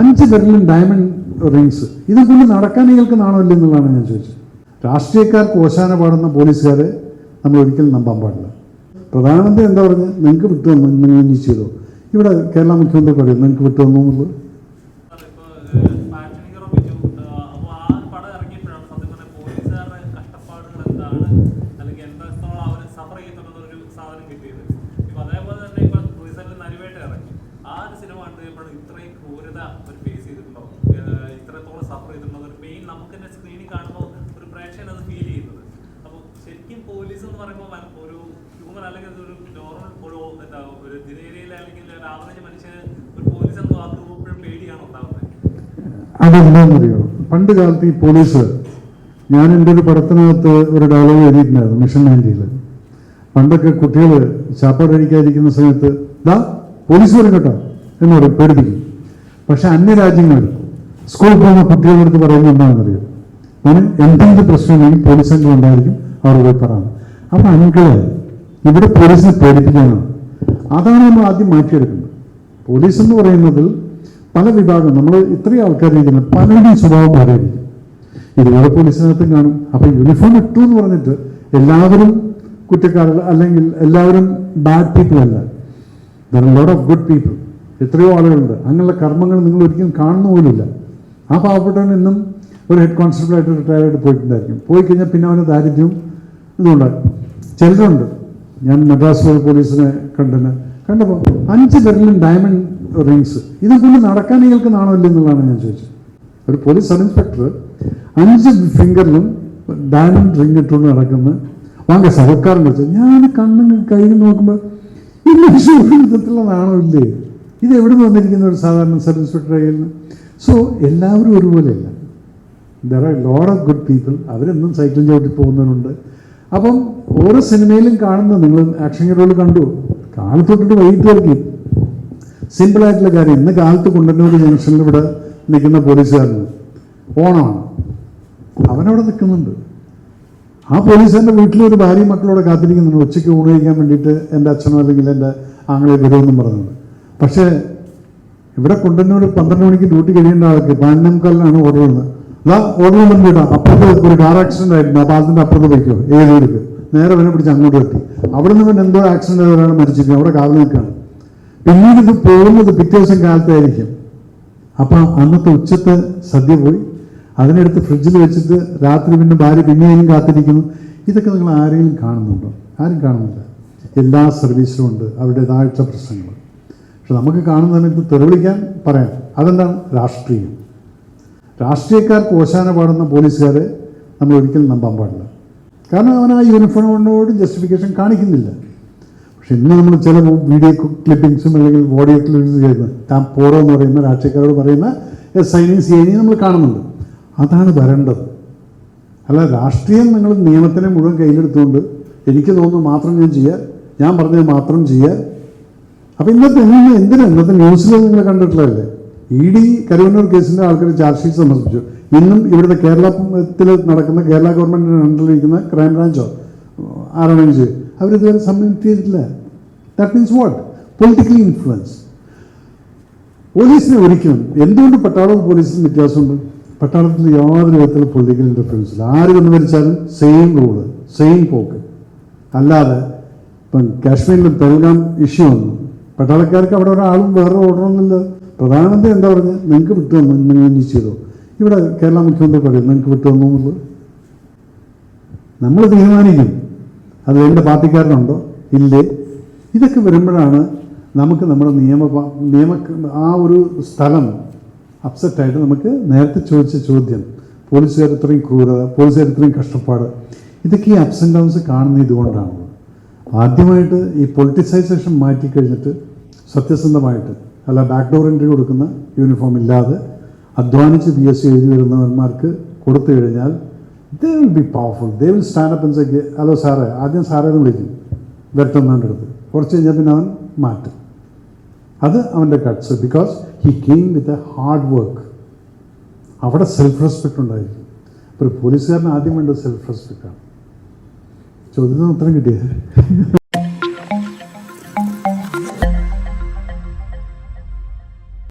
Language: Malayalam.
5 വിരലും ഡയമണ്ട് റിങ്സ്. ഇതുകൊണ്ട് നടക്കാൻ ഇയാൾക്ക് നാണമില്ല എന്നുള്ളതാണ് ഞാൻ ചോദിച്ചത്. രാഷ്ട്രീയക്കാർക്ക് ഓശാന പാടുന്ന പോലീസുകാരെ നമ്മൾ ഒരിക്കലും നമ്പാൻ പാടില്ല. പ്രധാനമന്ത്രി എന്താ പറഞ്ഞത്? നിങ്ങൾക്ക് വിട്ടു വന്നു, നിങ്ങൾ ഇനി ചെയ്തോ. ഇവിടെ കേരള മുഖ്യമന്ത്രി പറയും നിങ്ങൾക്ക് വിട്ടു വന്നു എന്നുള്ളത്. പോലീസ് എന്ന് പറയുമ്പോൾ ഒരു ഹ്യൂമൻ അല്ലെങ്കിൽ ഒരു നോർമൽ ഒരു ദിനേരിയയിൽ അല്ലെങ്കിൽ ഒരു ആവറേജ് മനുഷ്യന് ഒരു പോലീസ് എന്ന് വാക്കുമ്പോഴും പേടിയാണ് ഉണ്ടാകുന്നത്. അതെന്താണെന്നറിയോ, പണ്ട് കാലത്ത് ഈ പോലീസ്, ഞാൻ എൻ്റെ ഒരു പടത്തിനകത്ത് ഒരു ഡയലോഗ് എഴുതിയിട്ടുണ്ടായിരുന്നു മിഷൻ 90-ൽ. പണ്ടൊക്കെ കുട്ടികൾ ചാപ്പാട് കഴിക്കാതിരിക്കുന്ന സമയത്ത് ദാ പോലീസ് വരും കേട്ടോ എന്ന് പറയും, പേടിപ്പിക്കും. പക്ഷെ അന്യരാജ്യങ്ങളിൽ സ്കൂളിൽ പോകുന്ന കുട്ടികളുടെ അടുത്ത് പറയുന്നത് എന്താണെന്നറിയോ, അവന് എന്തെങ്കിലും പ്രശ്നമുണ്ടെങ്കിൽ പോലീസ് അംഗം ഉണ്ടായിരിക്കും, അവർ പോയി പറയാണ്. അപ്പം അങ്കിള് ഇവിടെ പോലീസിനെ പേടിപ്പിക്കാനാണ്. അതാണ് നമ്മൾ ആദ്യം മാറ്റിയെടുക്കുന്നത്. പോലീസ് എന്ന് പറയുന്നതിൽ പല വിഭാഗം, നമ്മൾ ഇത്രയും ആൾക്കാരിരിക്കുന്നത് പലരുടെയും സ്വഭാവം മാറിയിരിക്കും. ഇതുപോലെ പോലീസിനകത്തും കാണും. അപ്പം യൂണിഫോം ഇട്ടു എന്ന് പറഞ്ഞിട്ട് എല്ലാവരും കുറ്റക്കാരല്ല, അല്ലെങ്കിൽ എല്ലാവരും ബാഡ് പീപ്പിൾ അല്ല. There are lot of good people. എത്രയോ ആളുകളുണ്ട്. അങ്ങനെയുള്ള കർമ്മങ്ങൾ നിങ്ങൾ ഒരിക്കലും കാണുന്ന പോലുമില്ല. ആ പാവപ്പെട്ടവൻ ഇന്നും ഒരു ഹെഡ് കോൺസ്റ്റബിളായിട്ട് റിട്ടയർഡ് പോയിട്ടുണ്ടായിരിക്കും. പോയി കഴിഞ്ഞാൽ പിന്നെ അവന് ദാരിദ്ര്യവും ഇതുണ്ടാകും. ചിലരുണ്ട്, ഞാൻ മദ്രാസ് പോലീസിനെ കണ്ടപ്പോൾ 5 വിരലും ഡയമണ്ട് റിങ്സ്. ഇതുകൊണ്ട് നടക്കാൻ ഇയാൾക്ക് നാണമില്ല എന്നുള്ളതാണ് ഞാൻ ചോദിച്ചത്. ഒരു പോലീസ് സബ് ഇൻസ്പെക്ടർ 5 ഫിംഗറിലും ഡയമണ്ട് റിങ് ഇട്ടുകൊണ്ട് നടക്കുന്ന വാങ്ങ സർക്കാരിൻ്റെ വെച്ചാൽ ഞാൻ കണ്ണും കയ്യിൽ നോക്കുമ്പോൾ ഈ വിധത്തിലുള്ള നാണമില്ലേ? ഇത് എവിടെ നിന്ന് വന്നിരിക്കുന്ന ഒരു സാധാരണ സബ് ഇൻസ്പെക്ടർ കയ്യിൽ നിന്ന്? സോ എല്ലാവരും ഒരുപോലെയല്ല. There are lot of good people. അവരെന്നും സൈക്കിൾ ചവിട്ടി പോകുന്നവരുണ്ട്. അപ്പം ഓരോ സിനിമയിലും കാണുന്നത്, നിങ്ങൾ ആക്ഷൻ ഹീറോയിൽ കണ്ടു, കാലത്തൊട്ടിട്ട് വൈകിട്ട് വരയ്ക്കും. സിമ്പിളായിട്ടുള്ള കാര്യം. ഇന്ന് കാലത്ത് കുണ്ടന്നൂർ ജംഗ്ഷനിൽ ഇവിടെ നിൽക്കുന്ന പോലീസുകാരന് ഓണമാണ്, അവനവിടെ നിൽക്കുന്നുണ്ട്. ആ പോലീസുകാരൻ്റെ വീട്ടിലൊരു ഭാര്യയും മക്കളോടെ കാത്തിരിക്കുന്നുണ്ട് ഉച്ചയ്ക്ക് ഊണ് കഴിക്കാൻ വേണ്ടിയിട്ട് എൻ്റെ അച്ഛനോ അല്ലെങ്കിൽ എൻ്റെ ആങ്ങളെ വരുമെന്നും പറഞ്ഞത്. പക്ഷേ ഇവിടെ കുണ്ടന്നൂർ 12 മണിക്ക് ഡ്യൂട്ടി കഴിയേണ്ട ആൾക്ക് 12:45 ഓർഡർ വന്നത്. അതാ ഓർഡർ വന്നിട്ടാ അപ്പുറത്ത് ഒരു കാർ ആക്സിഡന്റ് ആയിരുന്നു, ആ പാലത്തിൻ്റെ അപ്പുറത്ത് പോയിക്കോ ഏതൊരു നേരെ വരെ പിടിച്ച് അങ്ങോട്ട് എത്തി. അവിടെ നിന്ന് പിന്നെ എന്തോ ആക്സിഡന്റ് ആയ ഒരാൾ മരിച്ചിരിക്കും, അവിടെ കാവൽ നിൽക്കുകയാണ്. പിന്നീട് ഇത് പോകുന്നത് പിറ്റേ ദിവസം കാലത്തായിരിക്കും. അപ്പം അന്നത്തെ ഉച്ചത്തെ സദ്യ പോയി അതിനെടുത്ത് ഫ്രിഡ്ജിൽ വെച്ചിട്ട് രാത്രി പിന്നെ ഭാര്യ പിന്നെയും കാത്തിരിക്കുന്നു. ഇതൊക്കെ നിങ്ങൾ ആരെങ്കിലും കാണുന്നുണ്ടോ? ആരും കാണുന്നില്ല. എല്ലാ സർവീസിലും ഉണ്ട് അവരുടേതായിട്ടുള്ള പ്രശ്നങ്ങൾ. പക്ഷെ നമുക്ക് കാണുന്ന സമയത്ത് തെറിവിളിക്കാൻ പറയാം. അതെന്താണ്? രാഷ്ട്രീയം. രാഷ്ട്രീയക്കാർക്ക് ഓശാന പാടുന്ന പോലീസുകാരെ നമ്മൾ ഒരിക്കലും നമ്പാൻ പാടില്ല. കാരണം അവൻ ആ യൂണിഫോമിനോട് ജസ്റ്റിഫിക്കേഷൻ കാണിക്കുന്നില്ല. പക്ഷെ ഇന്ന് നമ്മൾ ചില വീഡിയോ ക്ലിപ്പിങ്സും അല്ലെങ്കിൽ ഓഡിയോ ക്ലിപ്പിങ്സ് ചെയ്യുന്നത് താൻ പോറോ എന്ന് പറയുന്ന രാഷ്ട്രീയക്കാരോട് പറയുന്ന SI CI നമ്മൾ കാണുന്നുണ്ട്. അതാണ് വരേണ്ടത്. അല്ല, രാഷ്ട്രീയം നിങ്ങൾ നിയമത്തിനെ മുഴുവൻ കയ്യിലെടുത്തുകൊണ്ട് എനിക്ക് തോന്നുന്നു മാത്രം ഞാൻ ചെയ്യുക, ഞാൻ പറഞ്ഞത് മാത്രം ചെയ്യുക. അപ്പം ഇന്നത്തെ ന്യൂസിൽ നിങ്ങൾ കണ്ടിട്ടുള്ളതല്ലേ, ED കരുവന്നൂർ കേസിൻ്റെ ആൾക്കാർ ചാർജ് ഷീറ്റ് സമർപ്പിച്ചു. ഇന്നും ഇവിടുത്തെ കേരളത്തിൽ നടക്കുന്ന കേരള ഗവൺമെൻറ്റിൻ്റെ അണ്ടറിലിരിക്കുന്ന ക്രൈം ബ്രാഞ്ചോ ആരാണെങ്കിൽ അവരിതുവരെ സബ്മിറ്റ് ചെയ്തിട്ടില്ല. That means what? Political influence. പോലീസിനെ ഒരിക്കലും, എന്തുകൊണ്ട് പട്ടാളവും പോലീസിനും വ്യത്യാസമുണ്ട്? പട്ടാളത്തിൽ യാതൊരു വിധത്തിലുള്ള പൊളിറ്റിക്കൽ ഇൻ്റർഫറൻസ് ഇല്ല. ആര് വന്ന് ഭരിച്ചാലും സെയിം റൂള്, സെയിം പോക്ക്. അല്ലാതെ ഇപ്പം കാശ്മീരിലും പെഹൽഗാം ഇഷ്യൂ വന്നു, പട്ടാളക്കാർക്ക് അവിടെ ഒരാളും വേറെ ഓർഡറൊന്നുമില്ല. പ്രധാനമന്ത്രി എന്താ പറഞ്ഞത്? നിങ്ങൾക്ക് വിട്ടു വന്നു, നിങ്ങൾ ഇനി ചെയ്തോ. ഇവിടെ കേരള മുഖ്യമന്ത്രി പറയും നിങ്ങൾക്ക് വിട്ടു വന്നു എന്നുള്ളത്. നമ്മൾ തീരുമാനിക്കും അത് എൻ്റെ പാർട്ടിക്കാരനുണ്ടോ ഇല്ലേ. ഇതൊക്കെ വരുമ്പോഴാണ് നമുക്ക് നമ്മുടെ നിയമ ആ ഒരു സ്ഥലം അപ്സെറ്റായിട്ട് നമുക്ക് നേരത്തെ ചോദിച്ച ചോദ്യം, പോലീസുകാർ ഇത്രയും ക്രൂരത, പോലീസുകാർ ഇത്രയും കഷ്ടപ്പാട്, ഇതൊക്കെ ഈ അപ്സ് ആൻഡ് ഡൗൺസ് കാണുന്ന ഇതുകൊണ്ടാണ്. ആദ്യമായിട്ട് ഈ പൊളിറ്റിസൈസേഷൻ മാറ്റിക്കഴിഞ്ഞിട്ട് സത്യസന്ധമായിട്ട്, അല്ല ബാക്ക്ഡോർ എൻട്രി കൊടുക്കുന്ന യൂണിഫോം ഇല്ലാതെ അധ്വാനിച്ച് PSC എഴുതി വരുന്നവന്മാർക്ക് കൊടുത്തു കഴിഞ്ഞാൽ they will be powerful. They will stand up and say hello സാറേ, ആദ്യം സാറേ എന്ന് വിളിക്കും വരട്ടെന്നാൻ്റെ അടുത്ത്. കുറച്ച് കഴിഞ്ഞാൽ പിന്നെ അവൻ മാറ്റും. അത് അവൻ്റെ cuts. Because he came with a hard work. അവിടെ സെൽഫ് റെസ്പെക്റ്റ് ഉണ്ടായിരിക്കും. അപ്പോൾ ഒരു പോലീസുകാരന് ആദ്യം വേണ്ടത് സെൽഫ് റെസ്പെക്റ്റാണ്. ചോദ്യത്തിന് ഉത്തരം കിട്ടിയത്